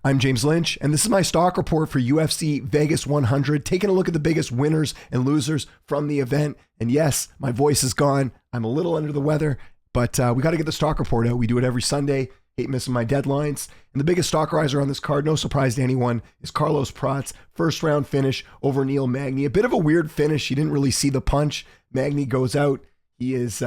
I'm James Lynch, and this is my stock report for UFC Vegas 100, taking a look at the biggest winners and losers from the event. And yes, my voice is gone. I'm a little under the weather, but we got to get the stock report out. We do it every Sunday. Hate missing my deadlines. And the biggest stock riser on this card, no surprise to anyone, is Carlos Prates. First round finish over Neil Magny. A bit of a weird finish. You didn't really see the punch. Magny goes out. He is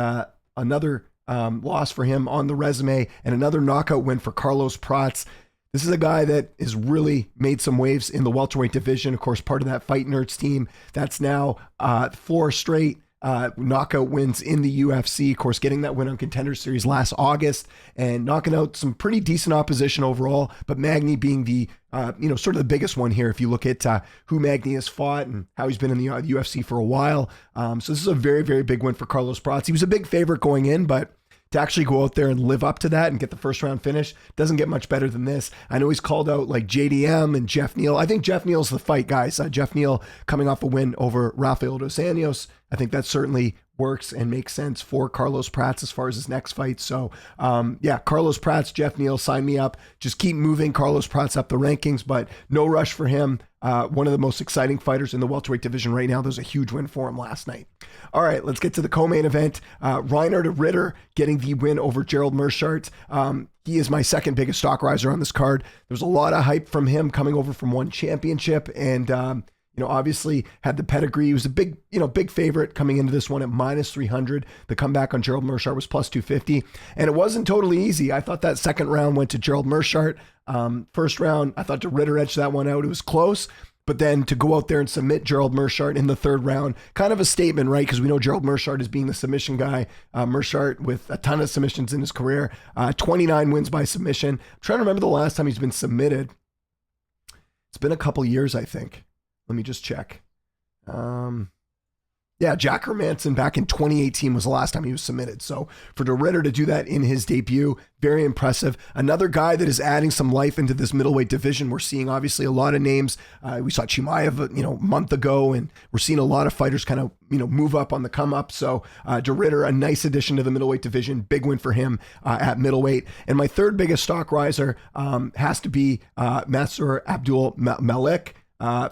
another loss for him on the resume, and another knockout win for Carlos Prates. This is a guy that has really made some waves in the welterweight division. Of course, part of that Fight Nerds team. That's now 4 straight knockout wins in the UFC. Of course, getting that win on Contender Series last August and knocking out some pretty decent opposition overall. But Magny being the sort of the biggest one here if you look at who Magny has fought and how he's been in the UFC for a while. So this is a very, very big win for Carlos Prates. He was a big favorite going in, but to actually go out there and live up to that and get the first round finish doesn't get much better than this. I know he's called out like JDM and Jeff Neal. I think Jeff Neal's the fight, guys. Jeff Neal coming off a win over Rafael dos Anjos. I think that certainly works and makes sense for Carlos Prates as far as his next fight. So Carlos Prates, Jeff Neal, sign me up. Just keep moving Carlos Prates up the rankings, but no rush for him. One of the most exciting fighters in the welterweight division right now. There's a huge win for him last night. All right, let's get to the co-main event. Reinhard Ritter getting the win over Gerald Meerschaert. He is my second biggest stock riser on this card. There's a lot of hype from him coming over from one championship, and obviously had the pedigree. He was a big favorite coming into this one at -300. The comeback on Gerald Meerschaert was +250, and it wasn't totally easy. I thought that second round went to Gerald Meerschaert. First round, I thought Ritter edged that one out. It was close, but then to go out there and submit Gerald Meerschaert in the third round, kind of a statement, right? Because we know Gerald Meerschaert as being the submission guy. Meerschaert with a ton of submissions in his career, 29 wins by submission. I'm trying to remember the last time he's been submitted. It's been a couple years, I think. Let me just check. Jack Hermanson back in 2018 was the last time he was submitted. So for Ritter to do that in his debut, very impressive. Another guy that is adding some life into this middleweight division. We're seeing obviously a lot of names. We saw Chimaev, a month ago, and we're seeing a lot of fighters kind of, move up on the come up. So Ritter, a nice addition to the middleweight division. Big win for him at middleweight. And my third biggest stock riser has to be Mansour Abdul Malik.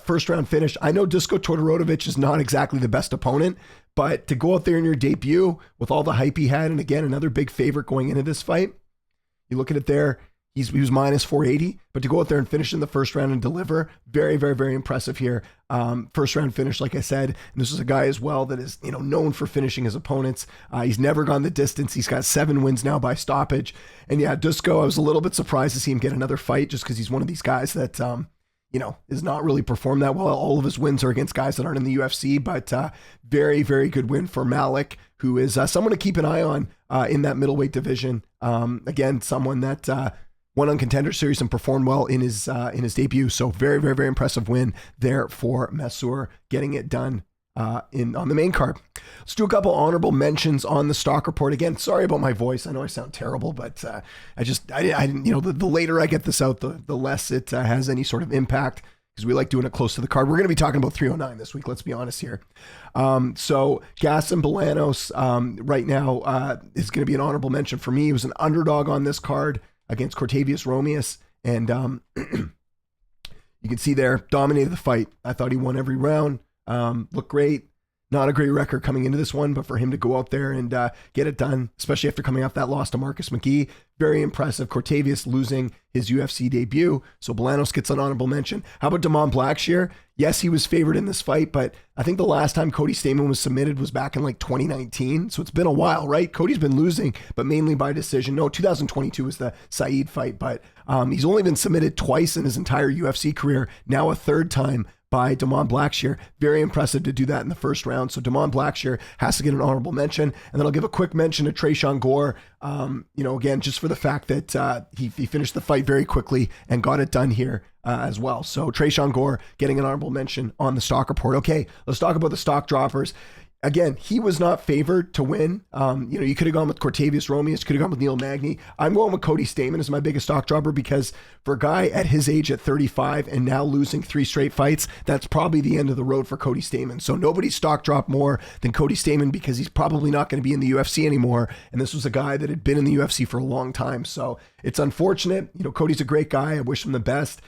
First round finish. I know Dusko Todorovic is not exactly the best opponent, but to go out there in your debut with all the hype he had, and again, another big favorite going into this fight, you look at it there, he was -480, but to go out there and finish in the first round and deliver, very, very, very impressive here. First round finish, like I said, and this is a guy as well that is, known for finishing his opponents. He's never gone the distance. He's got 7 wins now by stoppage. And yeah, Dusko, I was a little bit surprised to see him get another fight just because he's one of these guys that, has not really performed that well. All of his wins are against guys that aren't in the UFC, but very, very good win for Malik, who is someone to keep an eye on in that middleweight division. Again, someone that won on Contender Series and performed well in his debut. So very, very, very impressive win there for Mansour, getting it done on the main card. Let's do a couple honorable mentions on the stock report. Again, sorry about my voice. I know I sound terrible, but I didn't, the later I get this out, the less it has any sort of impact, because we like doing it close to the card. We're going to be talking about 309 this week. Let's be honest here. So Gaston Bolanos right now is going to be an honorable mention for me. He was an underdog on this card against Cortavius Romeus, and you can see there, dominated the fight. I thought he won every round. Looked great. Not a great record coming into this one, but for him to go out there and get it done, especially after coming off that loss to Marcus McGee, very impressive. Cortavius losing his UFC debut, so Bolanos gets an honorable mention. How about Damon Blackshear? Yes, he was favored in this fight, but I think the last time Cody Stamann was submitted was back in like 2019, so it's been a while, right? Cody's been losing, but mainly by decision. No, 2022 was the Saeed fight, but he's only been submitted twice in his entire UFC career, now a third time by Damon Blackshear. Very impressive to do that in the first round. So Damon Blackshear has to get an honorable mention. And then I'll give a quick mention to Tresean Gore, again, just for the fact that he finished the fight very quickly and got it done here as well. So Tresean Gore getting an honorable mention on the stock report. Okay, let's talk about the stock droppers. Again, he was not favored to win. You could have gone with Cortavius Romeus, could have gone with Neil Magny. I'm going with Cody Stamann as my biggest stock dropper because for a guy at his age at 35 and now losing 3 straight fights, that's probably the end of the road for Cody Stamann. So nobody's stock dropped more than Cody Stamann because he's probably not going to be in the UFC anymore. And this was a guy that had been in the UFC for a long time. So it's unfortunate. Cody's a great guy. I wish him the best.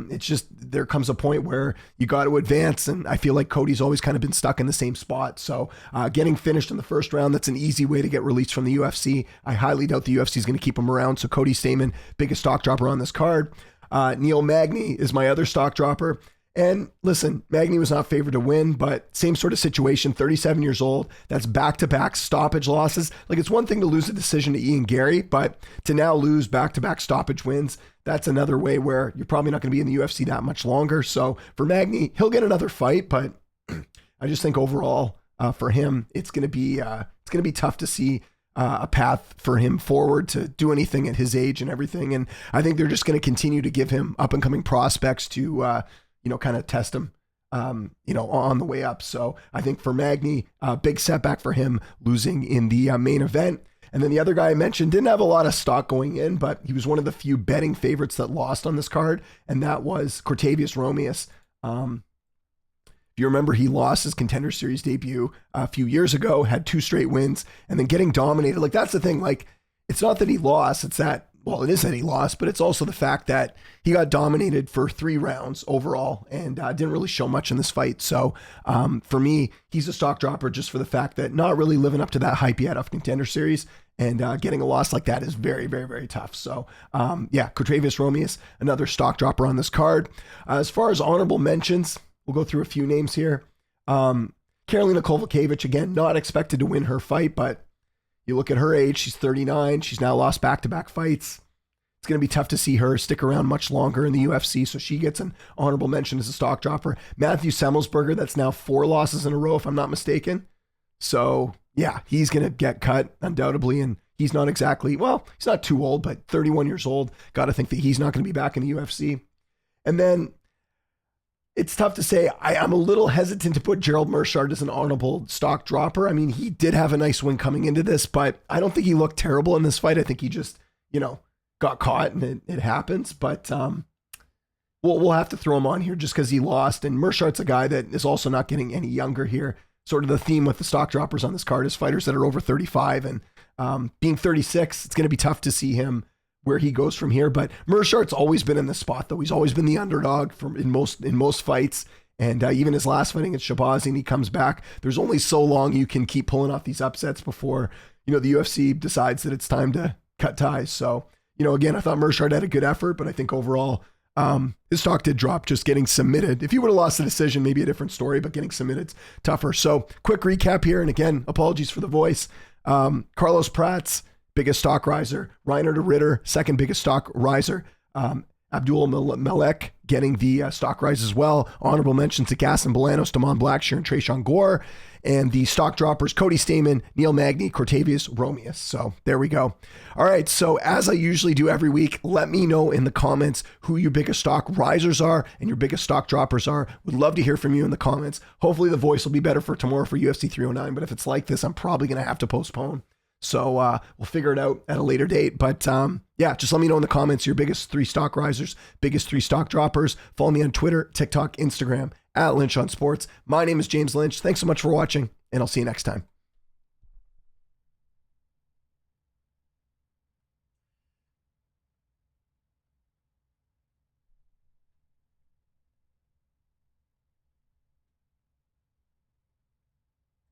It's just there comes a point where you got to advance, and I feel like Cody's always kind of been stuck in the same spot. So getting finished in the first round, that's an easy way to get released from the UFC. I highly doubt the UFC is going to keep him around. So Cody Stamann, biggest stock dropper on this card. Neil Magny is my other stock dropper. And listen, Magny was not favored to win, but same sort of situation, 37 years old. That's back-to-back stoppage losses. Like, it's one thing to lose a decision to Ian Gary, but to now lose back-to-back stoppage wins, that's another way where you're probably not going to be in the UFC that much longer. So for Magny, he'll get another fight, but I just think overall for him, it's going to be tough to see a path for him forward to do anything at his age and everything. And I think they're just going to continue to give him up-and-coming prospects to kind of test him, on the way up. So I think for Magny, big setback for him losing in the main event. And then the other guy I mentioned didn't have a lot of stock going in, but he was one of the few betting favorites that lost on this card, and that was Cortavius Romeus. If you remember, he lost his Contender Series debut a few years ago, had 2 straight wins, and then getting dominated. Like, that's the thing. Like, it's not that he lost, it's that, well, it is that he lost, but it's also the fact that he got dominated for 3 rounds overall and didn't really show much in this fight. So for me, he's a stock dropper just for the fact that not really living up to that hype yet of Contender Series, and getting a loss like that is very, very, very tough. So Cortavius Romeus, another stock dropper on this card. As far as honorable mentions, we'll go through a few names here. Karolina Kowalkiewicz, again, not expected to win her fight, but you look at her age, she's 39. She's now lost back-to-back fights. It's going to be tough to see her stick around much longer in the UFC, so she gets an honorable mention as a stock dropper. Matthew Semmelsberger, that's now 4 losses in a row, if I'm not mistaken. So, yeah, he's going to get cut, undoubtedly, and he's not exactly, well, he's not too old, but 31 years old. Got to think that he's not going to be back in the UFC. And then it's tough to say. I'm a little hesitant to put Gerald Meerschaert as an honorable stock dropper. I mean, he did have a nice win coming into this, but I don't think he looked terrible in this fight. I think he just, got caught and it happens. But we'll have to throw him on here just because he lost. And Meerschaert's a guy that is also not getting any younger here. Sort of the theme with the stock droppers on this card is fighters that are over 35. And being 36, it's going to be tough to see him where he goes from here. But Meerschaert's always been in this spot, though. He's always been the underdog in most fights. And even his last fight against Shabazi, and he comes back. There's only so long you can keep pulling off these upsets before, the UFC decides that it's time to cut ties. So, again, I thought Meerschaert had a good effort, but I think overall his stock did drop just getting submitted. If he would have lost the decision, maybe a different story, but getting submitted's tougher. So quick recap here. And again, apologies for the voice. Carlos Prats, biggest stock riser. Reiner de Ritter, second biggest stock riser. Abdul Malek getting the stock rise as well. Honorable mentions to Gaston Bolanos, Damon Blackshear, and Tresean Gore. And the stock droppers, Cody Stamann, Neil Magny, Cortavius Romeus. So there we go. All right, so as I usually do every week, let me know in the comments who your biggest stock risers are and your biggest stock droppers are. Would love to hear from you in the comments. Hopefully the voice will be better for tomorrow for UFC 309, but if it's like this, I'm probably going to have to postpone. So we'll figure it out at a later date. But just let me know in the comments your biggest 3 stock risers, biggest 3 stock droppers. Follow me on Twitter, TikTok, Instagram, @Lynch on Sports. My name is James Lynch. Thanks so much for watching, and I'll see you next time.